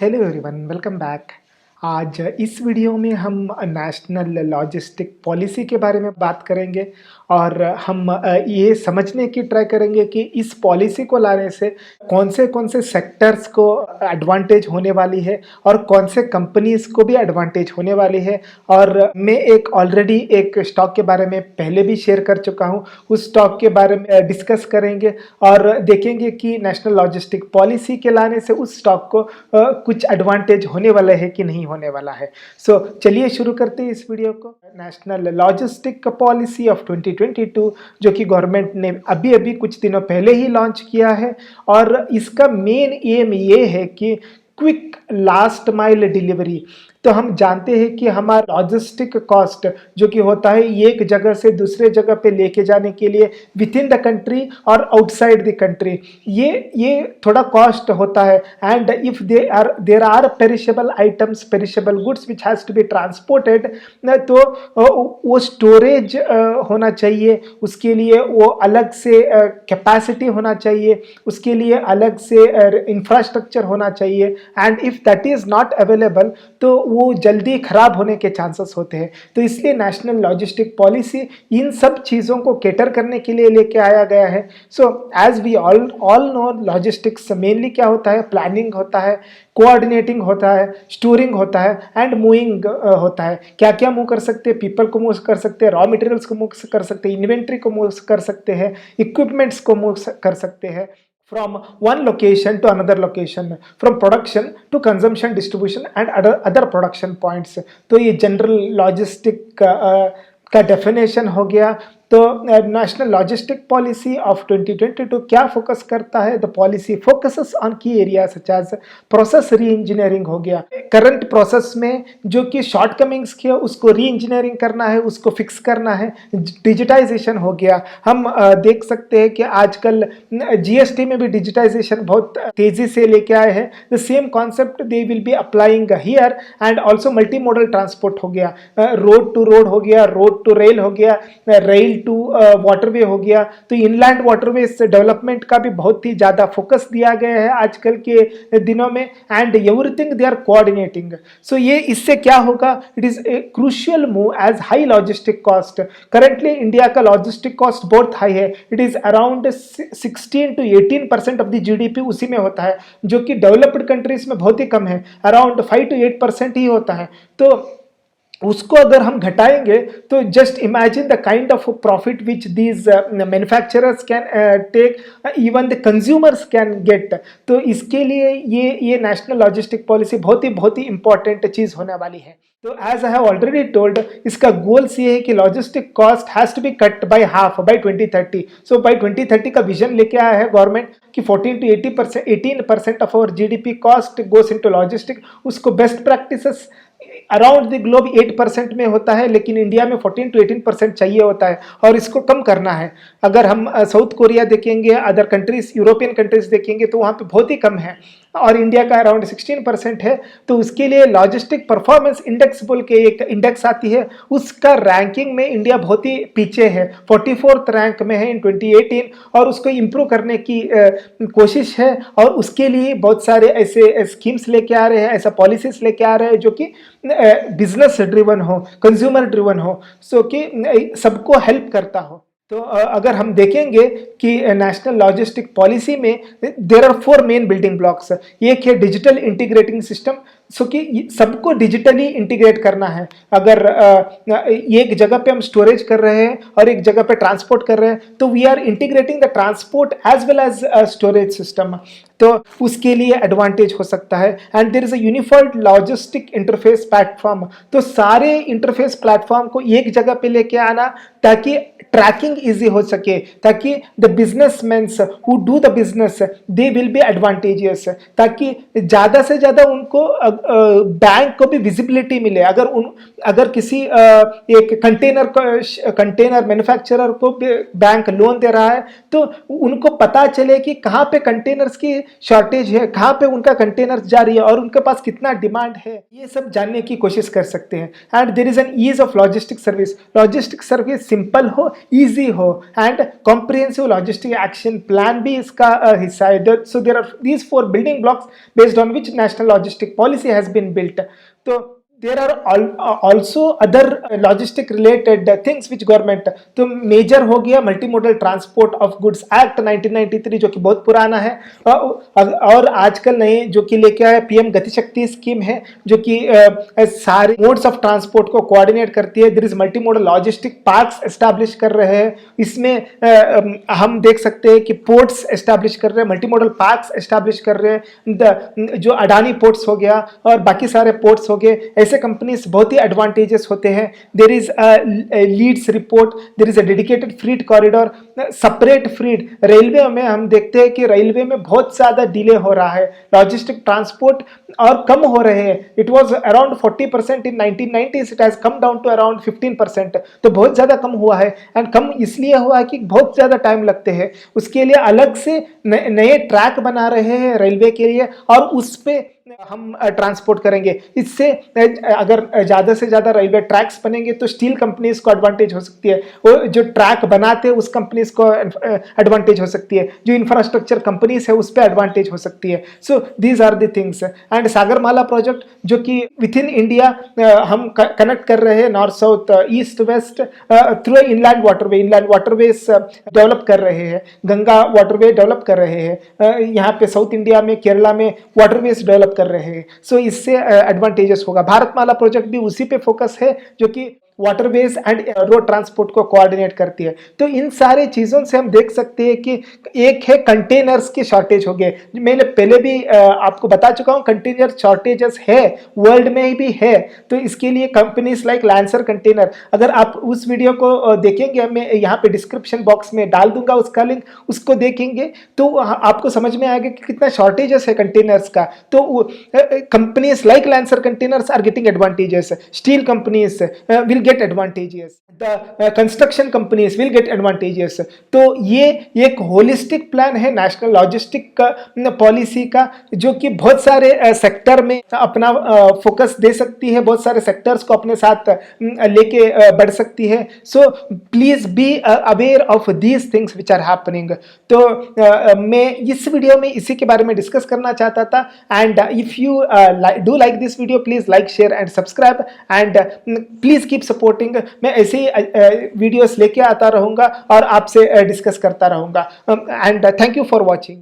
Hello everyone, welcome back. आज इस video में हम नेशनल लॉजिस्टिक पॉलिसी के बारे में बात करेंगे और हम ये समझने की ट्राई करेंगे कि इस पॉलिसी को लाने से कौन से सेक्टर्स को एडवांटेज होने वाली है और कौन से कंपनीज को भी एडवांटेज होने वाली है। और मैं ऑलरेडी एक स्टॉक के बारे में पहले भी शेयर कर चुका हूँ, उस स्टॉक के बारे में डिस्कस करेंगे और देखेंगे कि नेशनल लॉजिस्टिक पॉलिसी के लाने से उस स्टॉक को कुछ एडवांटेज होने वाला है कि नहीं होने वाला है। सो चलिए शुरू करते हैं इस वीडियो को। नेशनल लॉजिस्टिक पॉलिसी ऑफ 2022 जो कि गवर्नमेंट ने अभी अभी कुछ दिनों पहले ही लॉन्च किया है और इसका मेन एम ये है कि क्विक लास्ट माइल डिलीवरी। तो हम जानते हैं कि हमारा लॉजिस्टिक कॉस्ट जो कि होता है एक जगह से दूसरे जगह पे लेके जाने के लिए विद इन द कंट्री और आउटसाइड द कंट्री, ये थोड़ा कॉस्ट होता है। And if there are perishable items, perishable goods which has to be transported, तो वो स्टोरेज होना चाहिए, उसके लिए वो अलग से कैपेसिटी होना चाहिए, उसके लिए अलग से इंफ्रास्ट्रक्चर होना चाहिए। And if that is not available तो वो जल्दी खराब होने के चांसेस होते हैं। तो इसलिए नेशनल लॉजिस्टिक पॉलिसी इन सब चीज़ों को कैटर करने के लिए लेके आया गया है। So as we all know, logistics mainly क्या होता है? प्लानिंग होता है, कोऑर्डिनेटिंग होता है, स्टोरिंग होता है एंड मूविंग होता है। क्या क्या मूव कर सकते हैं? पीपल को मूव कर सकते हैं, रॉ मटेरियल्स को मूव कर सकते हैं, इन्वेंट्री को मूव कर सकते हैं, इक्विपमेंट्स को मूव कर सकते हैं from one location to another location, from production to consumption, distribution and other production points। तो ये जनरल लॉजिस्टिक का डेफिनेशन हो गया। तो नेशनल लॉजिस्टिक पॉलिसी ऑफ 2022 क्या फोकस करता है? The policy focuses on key area such as process reengineering हो गया। करंट प्रोसेस में जो कि शॉर्ट कमिंग्स की है उसको री इंजीनियरिंग करना है, उसको फिक्स करना है। डिजिटाइजेशन हो गया। हम देख सकते हैं कि आजकल जीएसटी में भी डिजिटाइजेशन बहुत तेजी से लेके आए हैं। The same concept they will be applying here. And also multi modal transport हो गया, रोड टू रोड हो गया, रोड टू रेल हो गया, रेल टू वाटरवे हो गया। तो इनलैंड वाटरवे डेवलपमेंट का भी बहुत ही ज्यादा फोकस दिया गया है आजकल के दिनों में। And everything they are coordinating. So ये इससे क्या होगा? It is a crucial move as high logistic cost. Currently India का लॉजिस्टिक कॉस्ट बहुत हाई है। It is around 16 to 18% of the GDP उसी में होता है, जो कि डेवलप्ड कंट्रीज में बहुत ही कम है, अराउंड 5 to 8% ही होता है। तो उसको अगर हम घटाएंगे तो just imagine the kind of profit which these manufacturers can take, even the consumers can get. तो इसके लिए ये नेशनल लॉजिस्टिक पॉलिसी बहुत ही इंपॉर्टेंट चीज़ होने वाली है। तो as I have already told, इसका गोल्स ये है कि logistic cost has to be cut by half by 2030। So by 2030 का विजन लेके आया है गवर्नमेंट कि 14 to 18% of our GDP cost goes into logistic. उसको best practices around the globe 8% में होता है, लेकिन इंडिया में 14 to 18% चाहिए होता है और इसको कम करना है। अगर हम साउथ कोरिया देखेंगे, अदर कंट्रीज, यूरोपियन कंट्रीज देखेंगे तो वहाँ पे बहुत ही कम है और इंडिया का अराउंड 16% है। तो उसके लिए लॉजिस्टिक परफॉर्मेंस इंडेक्स बोल के एक इंडेक्स आती है, उसका रैंकिंग में इंडिया बहुत ही पीछे है, 44th रैंक में है इन 2018 और उसको इम्प्रूव करने की कोशिश है। और उसके लिए बहुत सारे ऐसे स्कीम्स लेके आ रहे हैं, ऐसा पॉलिसीज लेके आ रहे हैं जो कि बिजनेस ड्रिवन हो, कंज्यूमर ड्रिवन हो, सो कि सबको हेल्प करता हो। तो अगर हम देखेंगे कि नेशनल लॉजिस्टिक पॉलिसी में there are 4 main building blocks. एक है डिजिटल इंटीग्रेटिंग सिस्टम, सो कि सबको डिजिटली इंटीग्रेट करना है। अगर एक जगह पे हम स्टोरेज कर रहे हैं और एक जगह पे ट्रांसपोर्ट कर रहे हैं तो we are integrating the transport as well as storage system, तो उसके लिए एडवांटेज हो सकता है। And there is a unified logistic interface platform. तो सारे इंटरफेस प्लेटफॉर्म को एक जगह पे लेके आना ताकि ट्रैकिंग इजी हो सके, ताकि the businessman's who do the business they will be advantageous, ताकि ज़्यादा से ज़्यादा उनको बैंक को भी विजिबिलिटी मिले। अगर किसी एक कंटेनर मैन्युफैक्चरर को बैंक लोन दे रहा है तो उनको पता चले कि कहाँ पे कंटेनर्स की शॉर्टेज है, कहाँ पे उनका कंटेनर्स जा रही है और उनके पास कितना डिमांड है, ये सब जानने की कोशिश कर सकते हैं। And there is an ease of logistic service. Logistic service simple हो, ईजी हो, and comprehensive logistic action plan भी इसका हिस्सा है. So there are these 4 building blocks based on which national logistic policy has been built. तो there are also other logistic related things which government. तो major हो गया multi modal transport of goods act 1993 जो कि बहुत पुराना है, और आजकल नए जो कि लेके आया पीएम गतिशक्ति स्कीम है जो कि सारे मोड्स ऑफ ट्रांसपोर्ट को कोऑर्डिनेट करती है. There is multimodal logistic parks establish कर रहे हैं. इसमें हम देख सकते हैं कि पोर्ट्स एस्टैब्लिश कर रहे हैं, मल्टी मॉडल पार्क्स एस्टैब्लिश कर रहे हैं. जो अडानी पोर्ट्स हो गया और बाकी सारे पोर्ट्स हो गए, ऐसे कंपनीज बहुत ही एडवांटेजेस होते हैं. There is leads report, there is a dedicated freight corridor, separate freight. Railway में हम देखते हैं कि रेलवे में बहुत ज्यादा डिले हो रहा है, लॉजिस्टिक ट्रांसपोर्ट और कम हो रहे हैं. It was around 40% in 1990s, it has come down to around 15%. तो बहुत ज्यादा कम हुआ है, एंड कम इसलिए हुआ है कि बहुत ज्यादा टाइम लगते हैं. उसके लिए अलग से नए ट्रैक बना रहे हैं रेलवे के लिए, और उस पे हम ट्रांसपोर्ट करेंगे. इससे अगर ज्यादा से ज्यादा रेलवे ट्रैक्स बनेंगे तो स्टील कंपनीज को एडवांटेज हो सकती है, वो जो ट्रैक बनाते हैं उस कंपनीज को एडवांटेज हो सकती है, जो इंफ्रास्ट्रक्चर कंपनीज है उस पर एडवांटेज हो सकती है. So these are the things. And Sagarmala project जो कि विद इन इंडिया हम कनेक्ट कर रहे हैं north south east west through inland waterways develop कर रहे हैं, गंगा वाटरवे डेवलप कर रहे हैं. यहाँ पे साउथ इंडिया में केरला में वाटरवेज डेवलप कर रहे हैं. सो इससे एडवांटेजेस होगा. भारतमाला प्रोजेक्ट भी उसी पे फोकस है जो कि वाटरवेज एंड रोड ट्रांसपोर्ट को कोऑर्डिनेट करती है. तो इन सारे चीजों से हम देख सकते हैं कि एक है कंटेनर्स की शॉर्टेज हो गए. मैंने पहले भी आपको बता चुका हूं कंटेनर शॉर्टेजेस है, वर्ल्ड में भी है. तो इसके लिए कंपनीज लाइक लैंसर कंटेनर, अगर आप उस वीडियो को देखेंगे, मैं यहाँ पे डिस्क्रिप्शन बॉक्स में डाल दूंगा उसका लिंक, उसको देखेंगे तो आपको समझ में आएगा कि कितना शॉर्टेजेस है कंटेनर्स का. तो companies like Lancer containers are getting advantages, steel companies will get advantages, the construction companies will get advantages. तो ये एक होलिस्टिक प्लान है नेशनल लॉजिस्टिक पॉलिसी का, जो कि बहुत सारे सेक्टर में अपना फोकस दे सकती है, बहुत सारे सेक्टर्स को अपने साथ लेके बढ़ सकती है. So please be aware of these things which are happening. तो मैं इस वीडियो में इसी के बारे में डिस्कस करना चाहता था. And if you do like this video, please like, share and subscribe, and please keep supporting. मैं ऐसे ही वीडियोस लेके आता रहूंगा और आपसे डिस्कस करता रहूंगा. And thank you for watching.